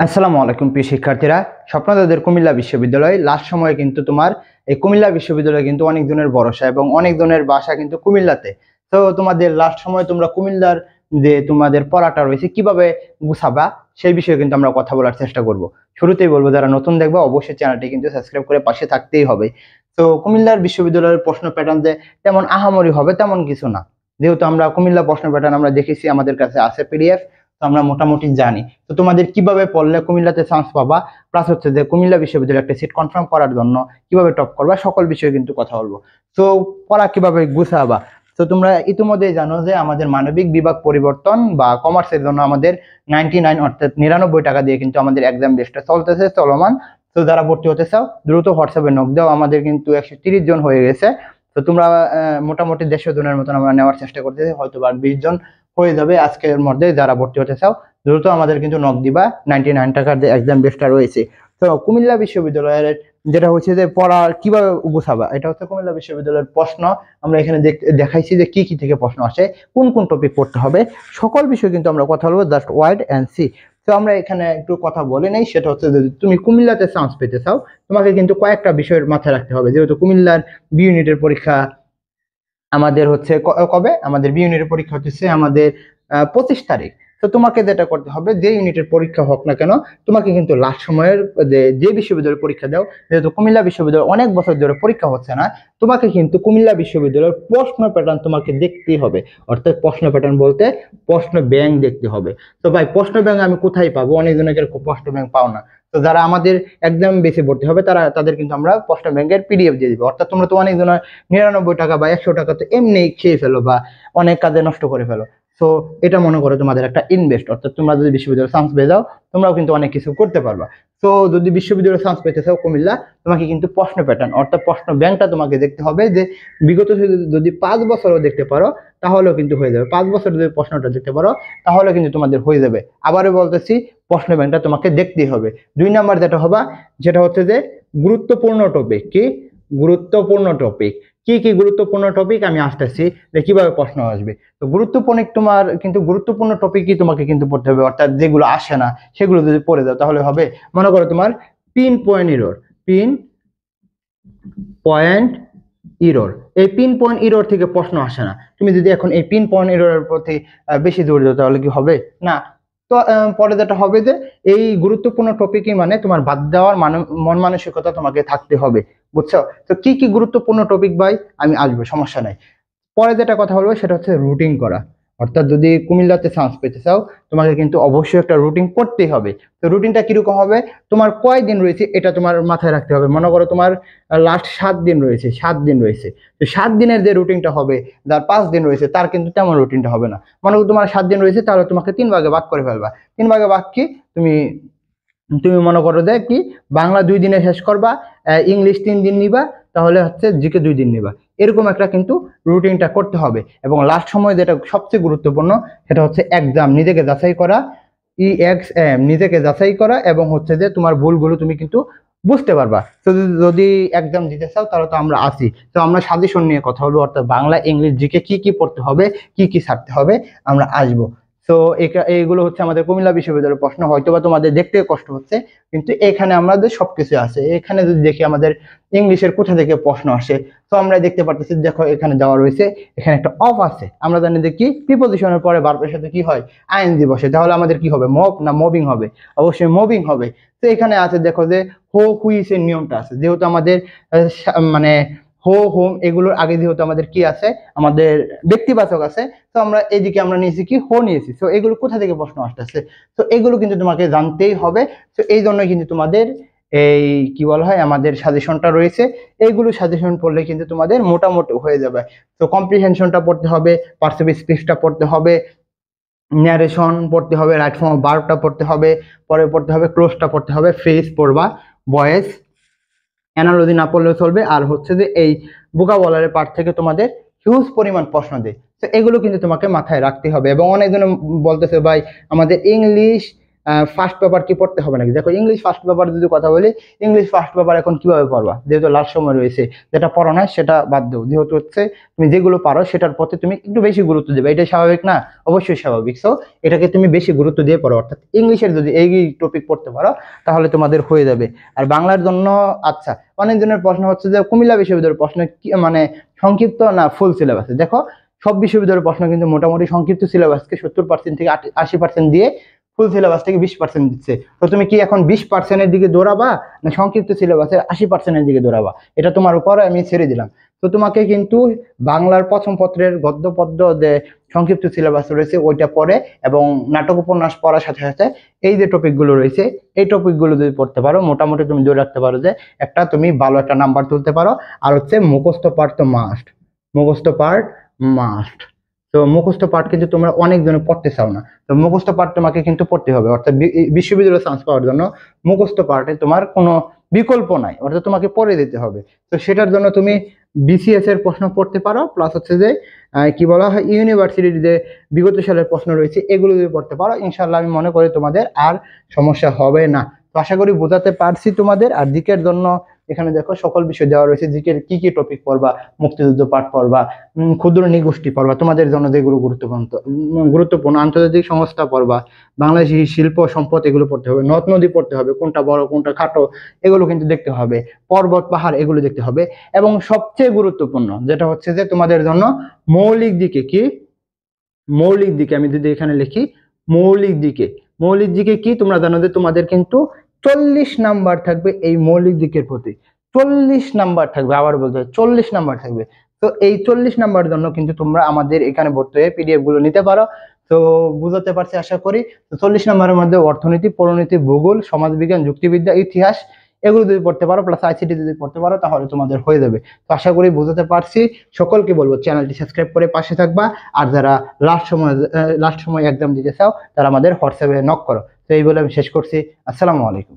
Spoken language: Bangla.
আসসালামু আলাইকুম প্রিয় শিক্ষার্থীরা। স্বপ্নদাদের কুমিল্লা বিশ্ববিদ্যালয় লাস্ট সময়ে কিন্তু তোমার এই কুমিল্লা বিশ্ববিদ্যালয় কিন্তু অনেক জনের ভরসা এবং অনেক জনের বাসা কিন্তু কুমিল্লাতে। তো তোমাদের লাস্ট সময়ে তোমরা কুমিল্লার যে তোমাদের পড়াটা রয়েছে কিভাবে গুছাবা সেই বিষয়ে কিন্তু আমরা কথা বলার চেষ্টা করব। শুরুতেই বলবো, যারা নতুন দেখবে অবশ্যই চ্যানেলটি কিন্তু সাবস্ক্রাইব করে পাশে থাকতেই হবে। তো কুমিল্লার বিশ্ববিদ্যালয়ের প্রশ্ন প্যাটার্ন যে তেমন আহামরি হবে তেমন কিছু না, যেহেতু আমরা কুমিল্লা প্রশ্ন প্যাটার্ন আমরা দেখেছি, আমাদের কাছে আছে পিডিএফ, তো আমরা মোটামুটি জানি। তো তোমাদের কিভাবে পড়লে কুমিল্লাতে চান্স পাবা, প্লাস হচ্ছে যে কুমিল্লা বিশ্ববিদ্যালয়ে একটা সিট কনফার্ম করার জন্য কিভাবে টপ করবা, সকল বিষয়ে কিন্তু কথা বলবো। তো পড়া কিভাবে গুছাবা, তো তোমরা ইতিমধ্যে জানো যে আমাদের মানবিক বিভাগ পরিবর্তন বা কমার্সের জন্য আমাদের 99 অর্থাৎ 99 টাকা দিয়ে কিন্তু আমাদের এক্সাম বেসটা চলতেছে, চলমান। তো যারা ভর্তি হতে চাও দ্রুত হোয়াটসঅ্যাপে নক দাও, আমাদের কিন্তু 130 জন হয়ে গেছে। তো তোমরা মোটামুটি 150 জনের মতন আমরা নেওয়ার চেষ্টা করতেছি, হয়তো বা 20 জন হয়ে যাবে আজকের মধ্যে। যারা ভর্তি হতে চাও দ্রুত আমাদের কিন্তু নক দিবা, 99 টাকার যে এক্সাম বেসটা রয়েছে। তো কুমিল্লা বিশ্ববিদ্যালয়ের যেটা হচ্ছে যে পড়া কিভাবে গুছাবা, এটা হচ্ছে কুমিল্লা বিশ্ববিদ্যালয়ের প্রশ্ন। আমরা এখানে দেখাইছি যে কি কি থেকে প্রশ্ন আসে, কোন কোন টপিক পড়তে হবে, সকল বিষয়ে কিন্তু আমরা কথা বলবো, জাস্ট ওয়াইড অ্যান্ড সি। তো আমরা এখানে একটু কথা বলে নেই, সেটা হচ্ছে যদি তুমি কুমিল্লাতে চান্স পেতে চাও তোমাকে কিন্তু কয়েকটা বিষয়ের মাথায় রাখতে হবে। যেহেতু কুমিল্লার বি ইউনিটের পরীক্ষা আমাদের হচ্ছে কবে, আমাদের বি ইউনিটের পরীক্ষা হচ্ছে আমাদের 25 তারিখ। তো তোমাকে যেটা করতে হবে, যে ইউনিটের পরীক্ষা হোক না কেন, তোমাকে কিন্তু লাস্ট সময়ের যে বিশ্ববিদ্যালয়ের পরীক্ষা দাও, যেহেতু কুমিল্লা বিশ্ববিদ্যালয় অনেক বছর ধরে পরীক্ষা হচ্ছে না, তোমাকে কিন্তু কুমিল্লা বিশ্ববিদ্যালয়ের প্রশ্ন প্যাটার্ন তোমাকে দেখতেই হবে। অর্থাৎ প্রশ্ন প্যাটার্ন বলতে প্রশ্ন ব্যাংক দেখতে হবে। তো ভাই প্রশ্ন ব্যাংক আমি কোথায় পাবো, অনেক জনের প্রশ্ন ব্যাংক পাও না। তো যারা আমাদের একদম বেশি ভর্তি হবে তাদের কিন্তু আমরা প্রশ্ন ব্যাংকের পিডিএফ দিয়ে দিবো। অর্থাৎ তোমরা তো অনেক জনের 99 টাকা বা 100 টাকা তো এমনি খেয়ে ফেলো বা অনেক কাজে নষ্ট করে ফেলো। তো এটা মনে করো তোমাদের একটা ইনভেস্ট, অর্থাৎ তোমরা যদি বিশ্ববিদ্যালয়ে চান্স পেয়ে যাও তোমরাও কিন্তু অনেক কিছু করতে পারবা। তো যদি বিশ্ববিদ্যালয়ে চান্স পেতে চাও কুমিল্লা, তোমাকে কিন্তু প্রশ্ন প্যাটার্ন অর্থাৎ প্রশ্ন ব্যাংকটা তোমাকে দেখতে হবে, যে বিগত যদি 5 বছরও দেখতে পারো তাহলেও কিন্তু হয়ে যাবে। 5 বছর যদি প্রশ্নটা দেখতে পারো তাহলে কিন্তু তোমাদের হয়ে যাবে। আবারও বলতেছি, প্রশ্ন ব্যাংকটা তোমাকে দেখতেই হবে। 2 নাম্বার যেটা হবা, যেটা হচ্ছে যে গুরুত্বপূর্ণ টপিক। কি গুরুত্বপূর্ণ টপিক, কি কি গুরুত্বপূর্ণ টপিক আমি আসতেছি যে কিভাবে প্রশ্ন আসবে। তো গুরুত্বপূর্ণ তোমার কিন্তু গুরুত্বপূর্ণ টপিকই তোমাকে কিন্তু পড়তে হবে, অর্থাৎ যেগুলো আসে না সেগুলো যদি পড়ে যাও তাহলে হবে। মনে করো তোমার pin point error, pin point error, এই পিন পয়েন্ট ইরর থেকে প্রশ্ন আসে না। তুমি যদি এখন এই পিন পয়েন্ট ইররের প্রতি বেশি জোর দাও তাহলে কি হবে না। তো পরে যেটা হবে যে এই গুরুত্বপূর্ণ টপিকই মানে তোমার বাদ দেওয়ার মন মানসিকতা তোমাকে থাকতে হবে, বুঝছো। তো কি কি গুরুত্বপূর্ণ টপিক ভাই, আমি আসবো, সমস্যা নাই। পরে যেটা কথা বলবো সেটা হচ্ছে রুটিন করা। অর্থাৎ যদি কুমিল্লাতে চান্স পেতে চাও তোমাকে কিন্তু অবশ্যই একটা রুটিন করতেই হবে। তো রুটিনটা কিরকম হবে, তোমার কয় দিন রয়েছে এটা তোমার মাথায় রাখতে হবে। মনে করো তোমার লাস্ট 7 দিন রয়েছে, 7 দিন রয়েছে, তো 7 দিনের যে রুটিনটা হবে, যার 5 দিন রয়েছে তার কিন্তু তেমন রুটিনটা হবে না। মনে করো তোমার 7 দিন রয়েছে, তাহলে তোমাকে 3 ভাগে ভাগ করে ফেলবা। 3 ভাগে ভাগ কি, তুমি তুমি মনে করো যে কি, বাংলা 2 দিনে শেষ করবা, ইংলিশ 3 দিন নিবা, তাহলে হচ্ছে জিকে 2 দিন নিবা। এরকম একটা কিন্তু রুটিনটা করতে হবে। এবং লাস্ট সময় যেটা সবচেয়ে গুরুত্বপূর্ণ সেটা হচ্ছে এক্সাম, নিজেকে যাচাই করা, EXAM, নিজেকে যাচাই করা, এবং হচ্ছে যে তোমার ভুলগুলো তুমি কিন্তু বুঝতে পারবা। তো যদি এক্সাম দিতে চাও তাহলে তো আমরা আছি। তো আমরা সাজেশন নিয়ে কথা বলবো, অর্থাৎ বাংলা ইংলিশ জিকে কি কি পড়তে হবে, কি কি ছাড়তে হবে, আমরা আসবো। তো এইগুলো হচ্ছে আমাদের কুমিল্লা বিশ্ববিদ্যালয়ের প্রশ্ন। হয়তোবা তোমাদের দেখতে কষ্ট হচ্ছে, কিন্তু এখানে আমাদের সবকিছু আছে। এখানে যদি দেখি আমাদের ইংলিশের কোথা থেকে প্রশ্ন আসে, তো আমরা দেখতে পারতেছি, দেখো এখানে দেওয়া রয়েছে, এখানে একটা অফ আছে। আমরা জানি যে কি প্রিপজিশনের পরে ভার্বের সাথে কি হয়, আইএনজি বসে, তাহলে আমাদের কি হবে, মব না মুভিং হবে, অবশ্যই মুভিং হবে। তো এখানে আছে দেখো যে হো হুইস এর নিয়মটা আছে, যেহেতু আমাদের মানে হো হোম এগুলোর আগে যেহেতু আমাদের কি আছে, আমাদের ব্যক্তিবাচক আছে, তো আমরা এদিকে আমরা নিয়েছি কি হো নিয়েছি। তো এগুলো কোথা থেকে প্রশ্ন আসতেছে, তো এগুলো কিন্তু তোমাকে জানতেই হবে। তো এই জন্য কিন্তু তোমাদের এই কি বলা হয়, আমাদের সাজেশনটা রয়েছে। এইগুলো সাজেশন পড়লে কিন্তু তোমাদের মোটামুটি হয়ে যাবে। তো কম্প্রিহেনশনটা পড়তে হবে, পার্সিভ স্পিচটা পড়তে হবে, ন্যারেশন পড়তে হবে, রাইট ফর্ম অফ ভার্বটা পড়তে হবে, পরে পড়তে হবে ক্লোজটা পড়তে হবে, ফ্রেজ পড়বা, ভয়েস, অ্যানালজি না পড়লেও চলবে। আর হচ্ছে যে এই ভোকাবুলারি পার্ট থেকে তোমাদের হিউজ পরিমাণ প্রশ্ন দেয়। তো এগুলো কিন্তু তোমাকে মাথায় রাখতে হবে। এবং অনেকজন বলতেছে ভাই আমাদের ইংলিশ ফার্স্ট পেপার কি পড়তে হবে নাকি? দেখো ইংলিশ ফার্স্ট পেপার যদি কথা বলি, ইংলিশ ফার্স্ট পেপার এখন কিভাবে পড়বা, যেহেতু লাস্ট সময় রয়েছে, যেটা পড়ো না সেটা বাদ দাও, যেহেতু হচ্ছে তুমি যেগুলো পারো সেটার প্রতি তুমি একটু বেশি গুরুত্ব দেবে, এটা স্বাভাবিক না? অবশ্যই স্বাভাবিক। সো এটাকে তুমি বেশি গুরুত্ব দিয়ে পড়ো, অর্থাৎ ইংলিশের যদি এই টপিক পড়তে পারো তাহলে তোমাদের হয়ে যাবে। আর বাংলার জন্য আচ্ছা, অনেক জনের প্রশ্ন হচ্ছে যে কুমিল্লা বিশ্ববিদ্যালয়ের প্রশ্ন কি মানে সংক্ষিপ্ত না ফুল সিলেবাসে? দেখো সব বিশ্ববিদ্যালয়ের প্রশ্ন কিন্তু মোটামুটি সংক্ষিপ্ত সিলেবাসকে 70% থেকে 80% দিয়ে ফুল সিলেবাস থেকে 20% দিচ্ছে। তো তুমি কি এখন 20%-এর দিকে দৌড়াবা না সংক্ষিপ্ত সিলেবাসের 80%-এর দিকে দৌড়াবা? এটা তোমার উপর আমি ছেড়ে দিলাম। তো তোমাকে কিন্তু বাংলার প্রথম পত্রের গদ্য পদ্য যে সংক্ষিপ্ত সিলেবাস রয়েছে ওইটা পড়ে, এবং নাটক উপন্যাস পড়ার সাথে সাথে এই যে টপিকগুলো রয়েছে এই টপিকগুলো যদি পড়তে পারো, মোটামুটি তুমি ধরে রাখতে পারো যে তুমি ভালো একটা নাম্বার তুলতে পারো। আর হচ্ছে মুখস্থ পাঠ তো মাস্ট, মুখস্থ পাঠ মাস্ট। তো মুখস্থ পাঠ কিন্তু তোমরা অনেকজনে পড়তে চাও না, তো মুখস্থ পাঠ তোমাকে কিন্তু পড়তে হবে, অর্থাৎ বিশ্ববিদ্যালয়ে চান্স পাওয়ার জন্য মুখস্থ পাঠে তোমার কোনো বিকল্প নাই, অর্থাৎ তোমাকে পড়ে দিতে হবে। তো সেটার জন্য তুমি বিসিএস এর প্রশ্ন পড়তে পারো, প্লাস হচ্ছে যে কি বলা হয় ইউনিভার্সিটির যে বিগত সালের প্রশ্ন রয়েছে এগুলো যদি পড়তে পারো, ইনশাল্লাহ আমি মনে করি তোমাদের আর সমস্যা হবে না। তো আশা করি বোঝাতে পারছি তোমাদের। আর জিকের জন্য এখানে দেখো সকল বিষয় দেওয়া রয়েছে, জিকের কি কি টপিক পড়বা, মুক্তিযুদ্ধ পাঠ পড়বা, ক্ষুদ্র নিগোষ্ঠী পড়বা, তোমাদের জন্য যেগুলো গুরুত্বপূর্ণ আন্তর্জাতিক সংস্থা পড়বা, বাংলাদেশি শিল্প সম্পদ এগুলো পড়তে হবে, নদ নদী পড়তে হবে, কোনটা বড় কোনটা খাটো এগুলো কিন্তু দেখতে হবে, পর্বত পাহাড় এগুলো দেখতে হবে। এবং সবচেয়ে গুরুত্বপূর্ণ যেটা হচ্ছে যে তোমাদের জন্য মৌলিক দিকে কি, মৌলিক দিকে আমি যদি এখানে লিখি মৌলিক দিকে, মৌলিক দিকে কি তোমরা জানো যে তোমাদের কিন্তু 40 নাম্বার থাকবে এই মৌলিক দিকের প্রতি, 40 নাম্বার থাকবে, আবার বলতে হবে 40 নাম্বার থাকবে। তো এই 40 নাম্বার জন্য কিন্তু তোমরা আমাদের এখানে ভর্তি হয়ে পিডিএফ গুলো নিতে পারো। তো বুঝতে পারছি আশা করি। তো 40 নাম্বারের মধ্যে অর্থনীতি, পরিণীতি, ভূগোল, সমাজবিজ্ঞান, যুক্তিবিদ্যা, ইতিহাস এগুলো যদি পড়তে পারো, প্লাস আইসিটি যদি পড়তে পারো তাহলে তোমাদের হয়ে যাবে। তো আশা করি বুঝতে পারছি। সকলকে বলবো চ্যানেলটি সাবস্ক্রাইব করে পাশে থাকবা। আর যারা লাস্ট সময় এক্সাম দিতে চাও তারা আমাদের হোয়াটসঅ্যাপে নক করো। তো এই বলে আমি শেষ করছি। আসসালামু আলাইকুম।